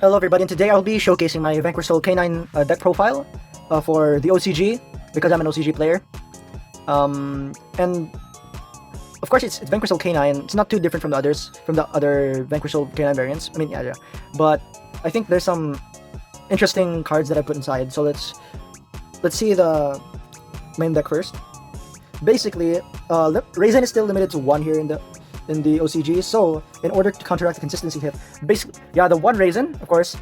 Hello everybody, and today I'll be showcasing my Vanquish Soul K9 deck profile for the OCG, because I'm an OCG player. And of course it's Vanquish Soul K9. It's not too different from the other Vanquish Soul K9 variants. I mean, yeah. But I think there's some interesting cards that I put inside. So let's see the main deck first. Basically, Raisin is still limited to 1 here in the OCG, so in order to counteract the consistency hit, basically, yeah, the 1 Raisin, of course,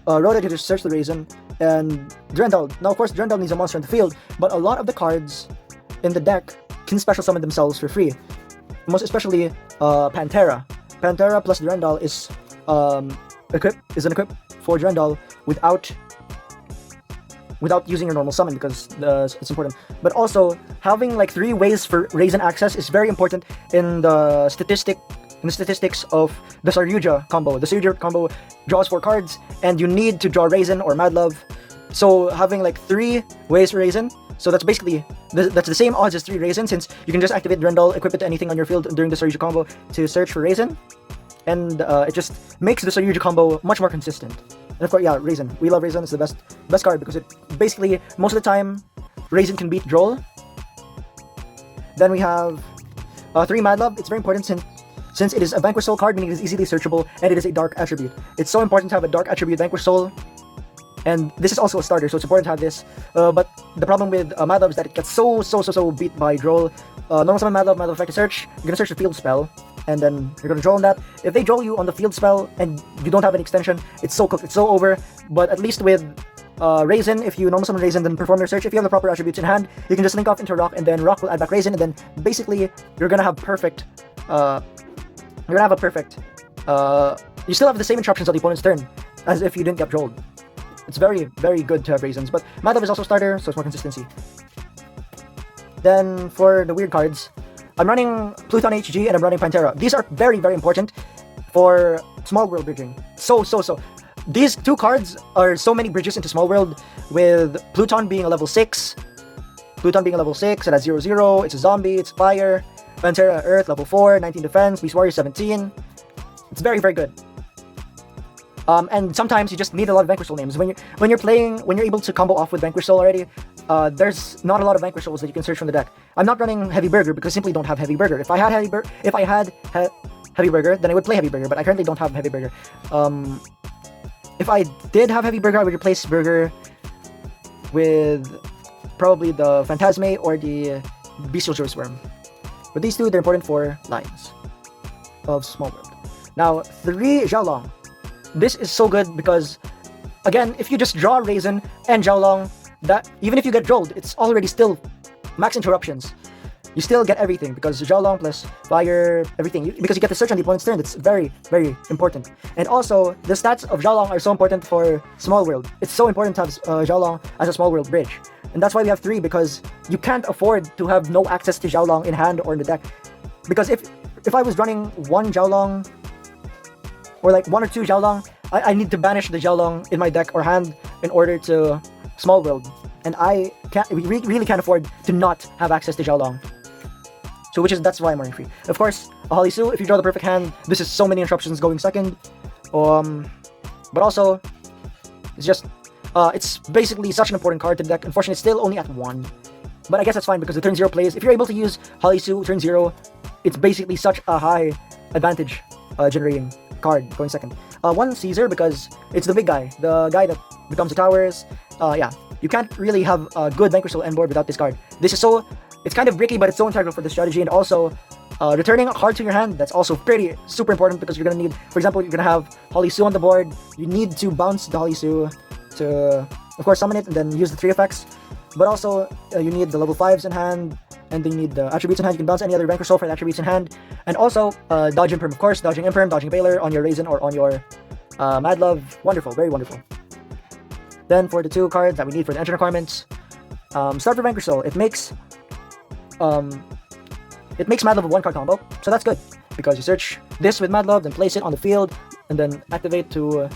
rotate to search the Raisin, and Durandal. Now, of course, Durandal needs a monster in the field, but a lot of the cards in the deck can special summon themselves for free. Most especially, Pantera. Pantera plus Durandal is an equip for Durandal without using your normal summon, because it's important. But also, having like 3 ways for Raisin access is very important in the statistics of the Saryuja combo. The Saryuja combo draws 4 cards, and you need to draw Raisin or Mad Love. So having like 3 ways for Raisin, so that's basically that's the same odds as 3 Raisin, since you can just activate Durandal, equip it to anything on your field during the Saryuja combo to search for Raisin, and it just makes the Saryuja combo much more consistent. And of course, yeah, Raisin. We love Raisin. It's the best card because it basically, most of the time, Raisin can beat Droll. Then we have 3 Mad Love. It's very important since it is a Vanquish Soul card, meaning it is easily searchable, and it is a dark attribute. It's so important to have a dark attribute Vanquish Soul, and this is also a starter, so it's important to have this. But the problem with Mad Love is that it gets so beat by Droll. Normal summon Mad Love effect search. You're gonna search the field spell, and then you're gonna draw on that. If they draw you on the field spell and you don't have an extension, it's so cooked, it's so over. But at least with Raisin, if you normal summon Raisin, then perform your search. If you have the proper attributes in hand, you can just link off into Rock, and then Rock will add back Raisin, and then basically you're gonna have perfect. You still have the same interruptions on the opponent's turn as if you didn't get drolled. It's very good to have Raisins, but Mad Love is also starter, so it's more consistency. Then for the weird cards, I'm running Pluton HG and I'm running Pantera. These are very important for small world bridging. So. These 2 cards are so many bridges into small world, with Pluton being a level 6. Pluton being a level 6, it has 0/0, it's a zombie, it's fire. Pantera Earth, level 4, 19 defense, Beast Warrior 17. It's very good. And sometimes you just need a lot of Vanquish Soul names. When you're able to combo off with Vanquish Soul already, there's not a lot of Vanquish Souls that you can search from the deck. I'm not running Heavy Burger because I simply don't have Heavy Burger. If I had Heavy Burger, then I would play Heavy Burger, but I currently don't have Heavy Burger. If I did have Heavy Burger, I would replace Burger with probably the Phantasme or the Bestial Worm. But these 2, they're important for lines of small world. Now, 3 Xiaolong. This is so good because, again, if you just draw Raisin and Xiaolong, that even if you get drolled, it's already still max interruptions. You still get everything because Xiaolong plus fire, everything. Because you get the search on the opponent's turn, that's very important. And also, the stats of Xiaolong are so important for small world. It's so important to have Xiaolong as a small world bridge. And that's why we have 3, because you can't afford to have no access to Xiaolong in hand or in the deck. Because if I was running 1 Xiaolong, or like 1 or 2 Xiaolong, I need to banish the Xiaolong in my deck or hand in order to small world. And we really can't afford to not have access to Xiaolong. So that's why I'm running free. Of course, a Holly Sue, if you draw the perfect hand, this is so many interruptions going second. But also, it's just, it's basically such an important card to the deck. Unfortunately, it's still only at 1. But I guess that's fine because the turn 0 plays. If you're able to use Holly Sue turn 0, it's basically such a high advantage generating card going second. 1 Caesar because it's the big guy, the guy that becomes the towers. Yeah, you can't really have a good Vanquish Soul end board without this card. It's kind of bricky, but it's so integral for the strategy. And also, returning a card to your hand, that's also super important because you're gonna need, for example, you're gonna have Holly Sue on the board. You need to bounce the Holly Sue to, of course, summon it and then use the 3 effects. But also, you need the level 5s in hand, and then you need the attributes in hand. You can bounce any other Vanquish Soul for the attributes in hand. And also, dodge Imperm, of course, dodging Imperm, dodging Baylor on your Raisin or on your Mad Love. Wonderful, very wonderful. Then for the 2 cards that we need for the engine requirements, start for Vanquish Soul. It makes Mad Love a 1-card combo, so that's good because you search this with Mad Love, then place it on the field, and then activate to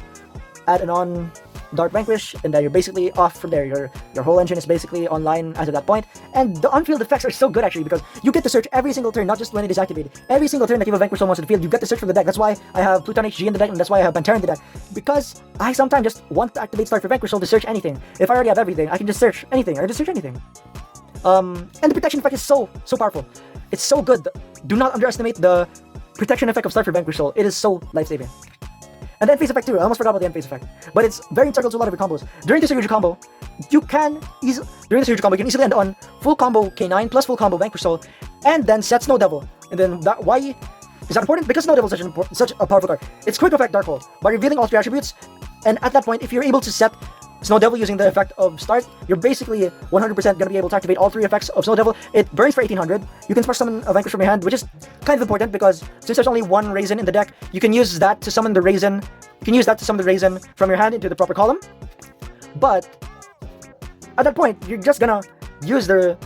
add an on Dark Vanquish, and then you're basically off from there. Your whole engine is basically online as of that point. And the on-field effects are so good actually, because you get to search every single turn, not just when it is activated. Every single turn that you have Vanquish Soul once in the field, you get to search from the deck. That's why I have Pluton HG in the deck, and that's why I have Pantera in the deck. Because I sometimes just want to activate Start for Vanquish Soul to search anything. If I already have everything, I can just search anything, or just search anything. And the protection effect is so powerful. It's so good. Do not underestimate the protection effect of Start for Vanquish Soul. It is so life-saving. And the end phase effect too. I almost forgot about the end phase effect. But it's very integral to a lot of your combos. During the Suryuju combo, you can easily end on full combo K9 plus full combo Vanquish Soul, and then set Snow Devil. And then why is that important? Because Snow Devil is such a powerful card. It's quick effect Darkhold by revealing all 3 attributes. And at that point, if you're able to set Snow Devil using the effect of Start, you're basically 100% going to be able to activate all 3 effects of Snow Devil. It burns for 1800. You can special summon a Vanquish from your hand, which is kind of important because since there's only 1 Raisin in the deck, you can use that to summon the Raisin. You can use that to summon the Raisin from your hand into the proper column. But at that point, you're just gonna use the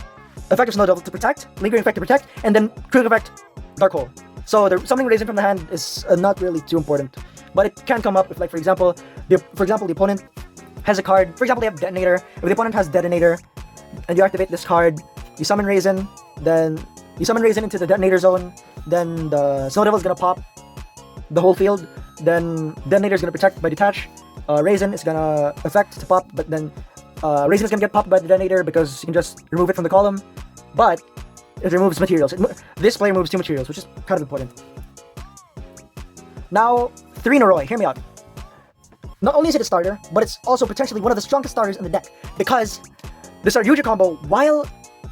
effect of Snow Devil to protect, lingering effect to protect, and then quick effect Darkhold. So the summoning Raisin from the hand is not really too important, but it can come up if, like, for example, the opponent has a card. For example, they have Detonator. If the opponent has Detonator, and you activate this card, you summon Raisin, then you summon Raisin into the Detonator zone, then the Snow Devil is gonna pop the whole field, then Detonator is gonna protect by detach, Raisin is gonna affect to pop, but then Raisin is gonna get popped by the Detonator because you can just remove it from the column, but it removes materials. This player moves 2 materials, which is kind of important. Now, 3 Noroi, hear me out. Not only is it a starter, but it's also potentially one of the strongest starters in the deck, because the Saryuju combo, while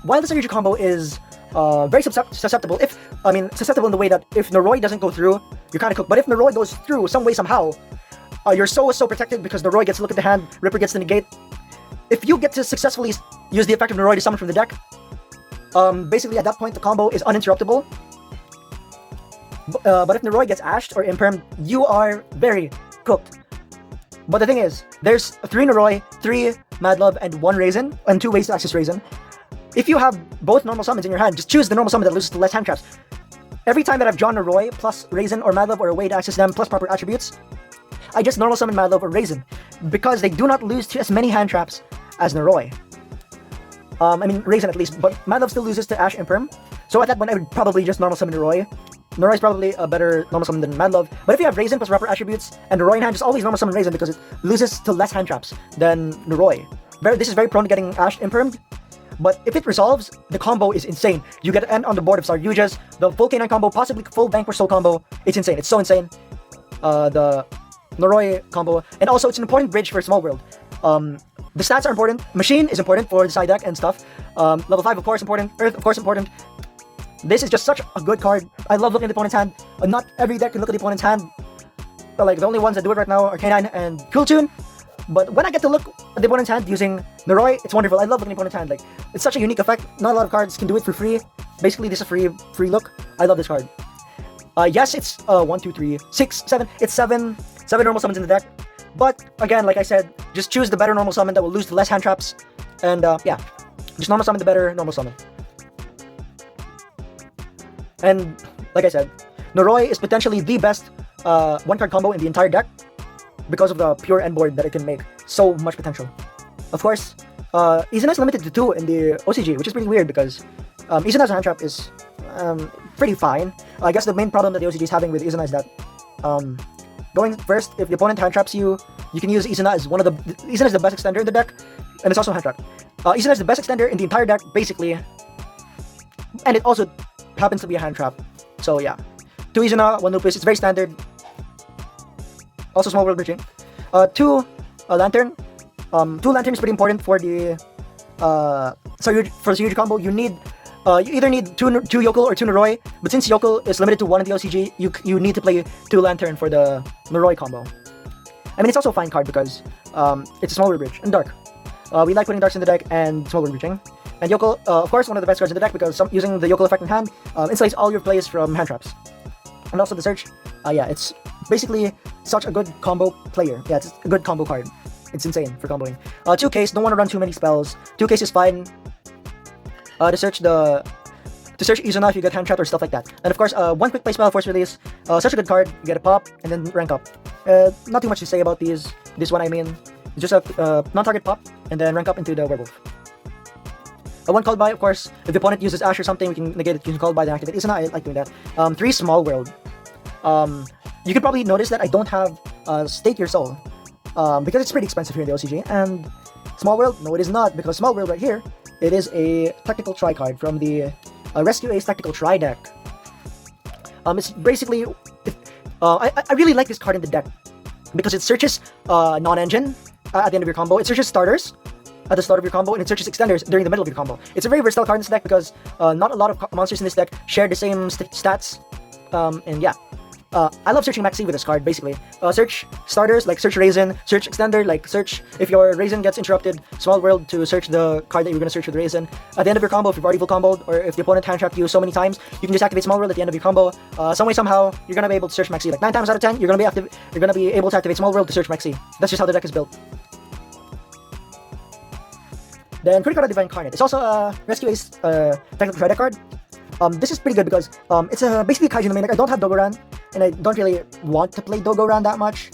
the Saryuju combo is very susceptible, susceptible in the way that if Noroi doesn't go through, you're kind of cooked. But if Noroi goes through some way somehow, you're so protected because Noroi gets to look at the hand, Ripper gets to negate. If you get to successfully use the effect of Noroi to summon from the deck, basically at that point the combo is uninterruptible. But if Noroi gets ashed or impermed, you are very cooked. But the thing is, there's 3 Noroi, 3 Mad Love, and 1 Raisin, and 2 ways to access Raisin. If you have both normal summons in your hand, just choose the normal summon that loses to less hand traps. Every time that I've drawn Noroi plus Raisin or Mad Love or a way to access them plus proper attributes, I just normal summon Mad Love or Raisin, because they do not lose to as many hand traps as Noroi. Raisin at least, but Mad Love still loses to Ash Imperm, so at that point I would probably just normal summon Noroi. Noroi is probably a better normal summon than Mad Love, but if you have Raisin plus proper attributes and Noroi in hand, just always normal summon Raisin because it loses to less hand traps than Noroi. This is very prone to getting Ash Impermed, but if it resolves, the combo is insane. You get to end on the board of Saryujas, the full K9 combo, possibly full Vanquish Soul combo. It's insane. It's so insane. The Noroi combo, and also it's an important bridge for Small World. The stats are important. Machine is important for the side deck and stuff. Level 5 of course important. Earth of course important. This is just such a good card. I love looking at the opponent's hand. Not every deck can look at the opponent's hand. But like the only ones that do it right now are K9 and Cool Tune. But when I get to look at the opponent's hand using Noroi, it's wonderful. I love looking at the opponent's hand. Like, it's such a unique effect. Not a lot of cards can do it for free. Basically, this is a free look. I love this card. Yes, it's 1, 2, 3, 6, 7. It's 7 normal summons in the deck. But again, like I said, just choose the better normal summon that will lose to less hand traps. And yeah, just normal summon the better normal summon. And like I said, Noroi is potentially the best one-card combo in the entire deck because of the pure end board that it can make. So much potential. Of course, Izuna is limited to 2 in the OCG, which is pretty weird because Izuna's hand trap is pretty fine. I guess the main problem that the OCG is having with Izuna is that going first, if the opponent hand traps you, you can use Izuna as Izuna is the best extender in the deck, and it's also hand trap. Izuna is the best extender in the entire deck, basically, and it also happens to be a hand trap. So yeah, 2 Izuna, 1 Lupus, it's very standard. Also Small World bridging. 2 Lantern. 2 Lantern is pretty important for the Saryuju combo. You either need 2 Yokel or 2 Noroi, but since Yokel is limited to 1 in the OCG, you need to play 2 Lantern for the Noroi combo. I mean, it's also a fine card because it's a Small World bridge and Dark. We like putting Darks in the deck and Small World bridging. And Yokel, of course, one of the best cards in the deck because using the Yokel effect in hand insulates all your plays from hand traps. And also the Search, yeah, it's basically such a good combo player. Yeah, it's a good combo card. It's insane for comboing. 2 case, don't want to run too many spells. 2 case is fine. To search Izuna if you get hand trapped or stuff like that. And of course, 1 quick play spell, Force Release. Such a good card. You get a pop and then rank up. Not too much to say about these. This one, I mean, It's just a non-target pop, and then rank up into the werewolf. One called by, of course, if the opponent uses Ash or something, we can negate it using called by, then activate. Isn't I like doing that. 3 small world. You can probably notice that I don't have Stake Your Soul, because it's pretty expensive here in the OCG. And small world, no, it is not, because small world right here, it is a tactical try card from the Rescue Ace tactical try deck. It's basically, I really like this card in the deck because it searches non-engine at the end of your combo. It searches starters at the start of your combo, and it searches extenders during the middle of your combo. It's a very versatile card in this deck because not a lot of monsters in this deck share the same stats. And yeah, I love searching Maxi with this card, basically. Search starters, like search Raisin, search extender, like search if your Raisin gets interrupted, Small World to search the card that you're going to search with Raisin. At the end of your combo, if you've already full comboed, or if the opponent hand trapped you so many times, you can just activate Small World at the end of your combo. Some way, somehow, you're going to be able to search Maxi. Like 9 times out of 10, you're going to be able to activate Small World to search Maxi. That's just how the deck is built. Then Critical Divine Incarnate. It's also a Rescue Ace technical try deck card. This is pretty good because it's basically Kaiju in the main deck. I don't have Dogoran, and I don't really want to play Dogoran that much.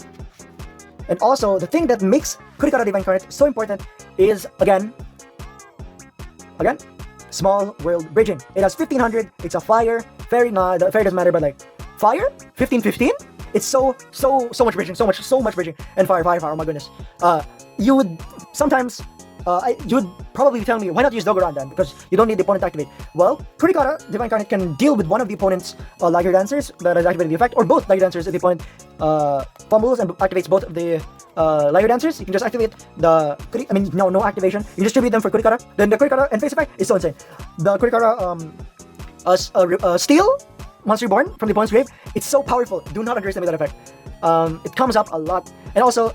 And also, the thing that makes Critical Divine Incarnate so important is, again, Small World Bridging. It has 1500, it's a Fire, Fairy, nah, the Fairy doesn't matter, but like, Fire? 1515? It's so much bridging, so much bridging. And Fire, oh my goodness. You would sometimes... you would probably tell me, why not use Dogoran then? Because you don't need the opponent to activate. Well, Kurikara, Divine Incarnate, can deal with one of the opponent's Liger Dancers that has activated the effect, or both Liger Dancers if the opponent fumbles and activates both of the Liger Dancers. You can just activate the... no activation. You can distribute them for Kurikara. Then the Kurikara and face effect is so insane. The Kurikara Steal Monster Reborn from the opponent's grave. It's so powerful. Do not underestimate that effect. It comes up a lot. And also,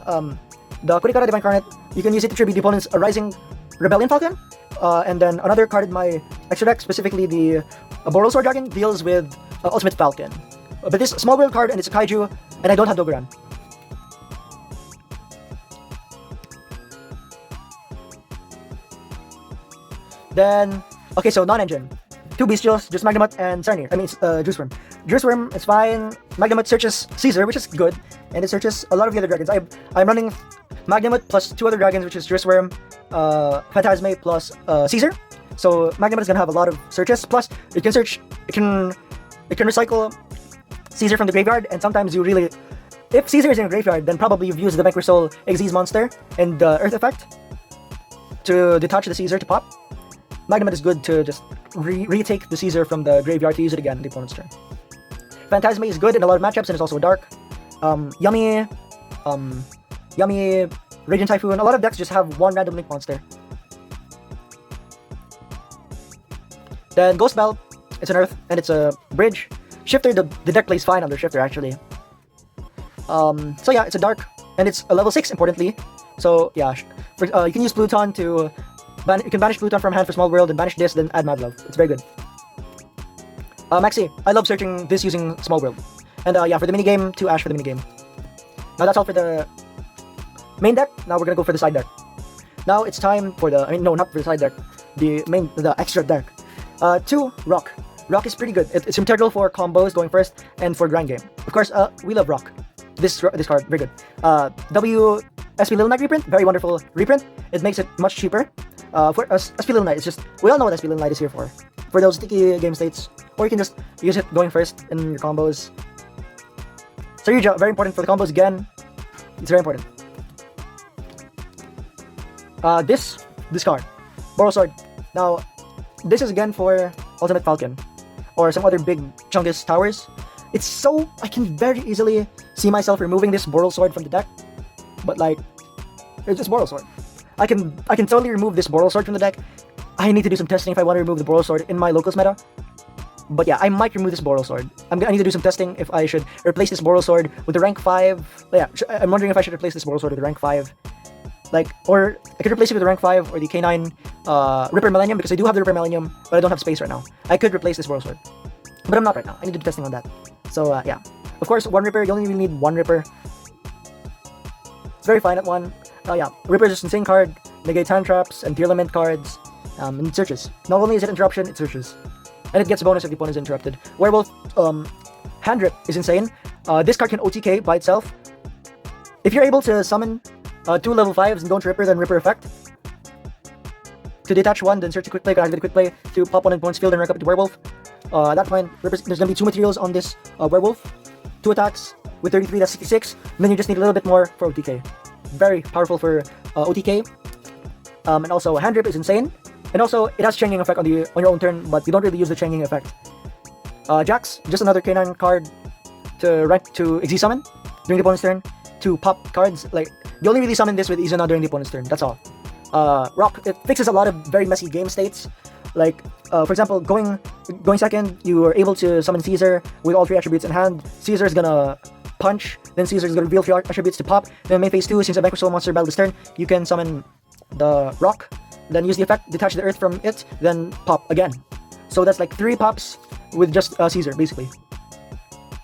the Kurikara Divine Incarnate, you can use it to tribute the opponent's Rising Rebellion Falcon. And then another card in my extra deck, specifically the Boral Sword Dragon, deals with Ultimate Falcon. But this Small World card, and it's a Kaiju, and I don't have Dogoran. Then, okay, so non-engine. 2 Bestials, just Magnemite and Sarnier. Juice Worm. Juice Worm is fine. Magnemite searches Caesar, which is good, and it searches a lot of the other dragons. I'm running Magnemite plus 2 other dragons, which is Juice Worm, Phantasme plus Caesar. So Magnemite is gonna have a lot of searches. Plus, it can search. It can recycle Caesar from the graveyard, and sometimes you really, if Caesar is in a graveyard, then probably you've used the Vanquish Soul Xyz monster and the Earth effect to detach the Caesar to pop. Magnemite is good to just retake the Caesar from the graveyard to use it again in the opponent's turn. Phantasme is good in a lot of matchups, and it's also dark. Yummy, Radiant Typhoon. A lot of decks just have one random link monster. Then Ghost Bell, it's an Earth, and it's a bridge. Shifter, the deck plays fine under Shifter, actually. So yeah, it's a dark, and it's a level 6, importantly. So yeah, you can use Pluton to... you can banish Pluton from hand for Small World, and banish this, then add Mad Love. It's very good. Maxi, I love searching this using Small World. And yeah, for the minigame, 2 Ash for the minigame. Now that's all for the main deck. Now we're gonna go for the side deck. Now it's time for the... no, not for the side deck. The extra deck. 2 Rock. Rock is pretty good. It's integral for combos going first and for grind game. Of course, we love Rock. This card, very good. SP Little Knight reprint, very wonderful reprint. It makes it much cheaper. For SP Little Knight, it's just... we all know what SP Little Knight is here for. For those sticky game states. Or you can just use it going first in your combos. Saryuja, very important for the combos again. It's very important. This card, Boral Sword. Now, this is again for Ultimate Falcon or some other big Chungus towers. It's so... I can very easily see myself removing this Boral Sword from the deck, but like, it's just Boral Sword. I can totally remove this Boral Sword from the deck. I need to do some testing if I want to remove the Boral Sword in my locals meta. But yeah, I might remove this Boral Sword. I need to do some testing if I should replace this Boral Sword with the rank 5. Yeah, I'm wondering if I should replace this Boral Sword with the rank 5. Like, or I could replace it with the rank 5 or the K9 Ripper Millennium, because I do have the Ripper Millennium, but I don't have space right now. I could replace this Boral Sword, but I'm not right now. I need to do testing on that. So yeah, of course, 1 Ripper, you only really need 1 Ripper. It's very fine at 1. Yeah, Ripper is just an insane card, negates hand traps and tier limit cards, and it searches. Not only is it interruption, it searches. And it gets a bonus if the opponent is interrupted. Werewolf, Hand Rip is insane. This card can OTK by itself. If you're able to summon 2 level 5s and don't Ripper, then Ripper effect. To detach 1, then search a quick play, activate a quick play to pop 1 opponent's field and rank up to Werewolf. At that point, there's going to be 2 materials on this Werewolf. 2 attacks with 33, that's 66. And then you just need a little bit more for OTK. Very powerful for OTK. And also, Hand Rip is insane. And also, it has Changing effect on your own turn, but you don't really use the Changing effect. Jax, just another K9 card to rank to Exi Summon during the opponent's turn. To pop cards, like, you only really summon this with Izuna during the opponent's turn, that's all. Rock, it fixes a lot of very messy game states. Like, for example, going second, you are able to summon Caesar with all 3 attributes in hand. Caesar is gonna punch, then Caesar is gonna reveal 3 attributes to pop. Then main phase 2, since a Vanquish Soul monster battle this turn, you can summon the Rock, then use the effect, detach the Earth from it, then pop again. So that's like 3 pops with just Caesar, basically.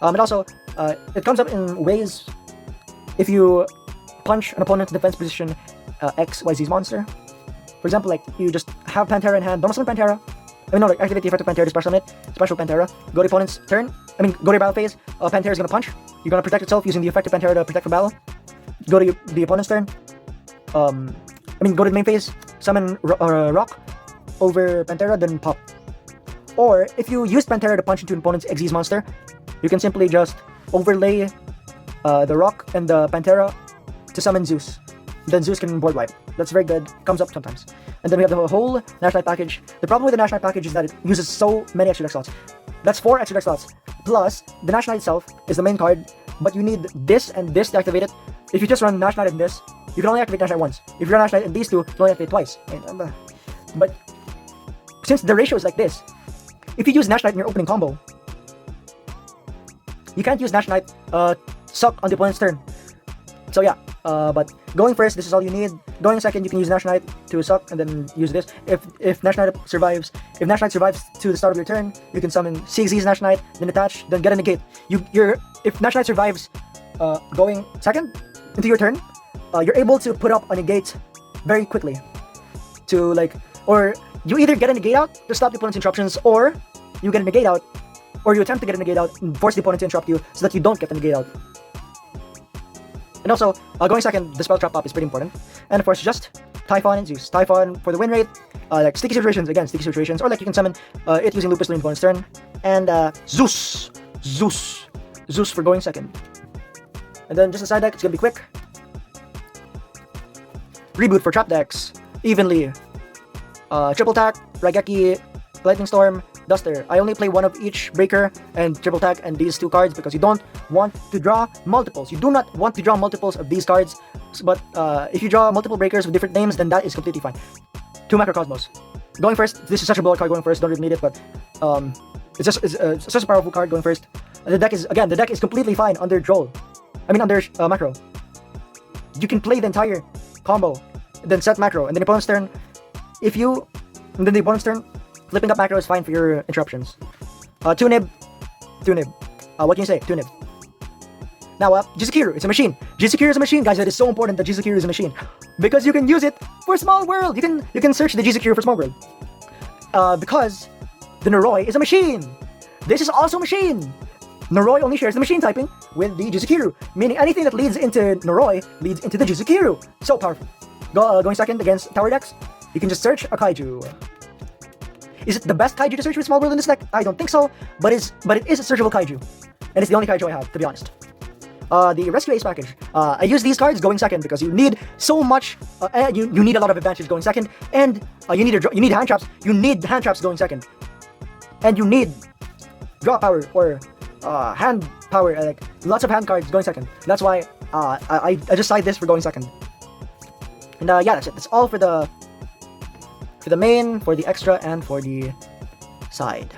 And also, it comes up in ways if you punch an opponent's defense position XYZ's monster. For example, like, you just have Pantera in hand, don't summon Pantera. Like, activate the effect of Pantera to special summon it, special Pantera. Go to opponent's turn, go to your battle phase, Pantera is gonna punch. You're gonna protect itself using the effect of Pantera to protect from battle. Go to the opponent's turn, go to the main phase, summon Rock over Pantera, then pop. Or, if you use Pantera to punch into an opponent's Xyz monster, you can simply just overlay the Rock and the Pantera to summon Zeus. Then Zeus can board wipe. That's very good. Comes up sometimes. And then we have the whole Nash Knight package. The problem with the Nash Knight package is that it uses so many extra deck slots. That's 4 extra deck slots. Plus, the Nash Knight itself is the main card, but you need this and this to activate it. If you just run Nash Knight and this, you can only activate Nash Knight once. If you run Nash Knight and these 2, you can only activate twice. But since the ratio is like this, if you use Nash Knight in your opening combo, you can't use Nash Knight suck on the opponent's turn. So yeah, but going first, this is all you need. Going second, you can use Nash Knight to suck and then use this. If Nash Knight survives to the start of your turn, you can summon CXZ's Nash Knight, then attach, then get a negate. If Nash Knight survives going second into your turn, you're able to put up a negate very quickly. Or you either get a negate out to stop the opponent's interruptions, or you get a negate out, or you attempt to get a negate out and force the opponent to interrupt you so that you don't get the negate out. And also, going second, the spell trap pop is pretty important. And of course, just Typhon and Zeus. Typhon for the win rate, like sticky situations, or like you can summon it using Lupus during the opponent's turn. And Zeus for going second. And then just a side deck, it's gonna be quick. Reboot for trap decks, evenly. Triple attack, Raigeki, Lightning Storm, Duster. I only play 1 of each breaker and triple attack and these 2 cards because you don't want to draw multiples. You do not want to draw multiples of these cards, but if you draw multiple breakers with different names, then that is completely fine. 2 Macrocosmos. Going first, this is such a bullet card going first, don't really need it, but it's such a powerful card going first. And the deck is completely fine under Droll. Under Macro. You can play the entire combo, then set Macro, and then the opponent's turn. The opponent's turn, flipping up Macro is fine for your interruptions. 2 Nib. What can you say? 2 Nib. Now, Jizukiru, it's a machine. Jizukiru is a machine, guys. That is so important that Jizukiru is a machine, because you can use it for Small World. You can search the Jizukiru for Small World. Because the Noroi is a machine. This is also a machine. Noroi only shares the machine typing with the Jizukiru, meaning anything that leads into Noroi leads into the Jizukiru. So powerful. Going second against tower decks, you can just search a Kaiju. Is it the best Kaiju to search with Small World in this deck? I don't think so, but it is a searchable Kaiju. And it's the only Kaiju I have, to be honest. The Rescue Ace package. I use these cards going second because you need so much, you need a lot of advantage going second, and you need hand traps. You need hand traps going second. And you need draw power or hand power, like lots of hand cards going second. That's why I just side this for going second. And yeah, that's it. That's all for the main, for the extra, and for the side.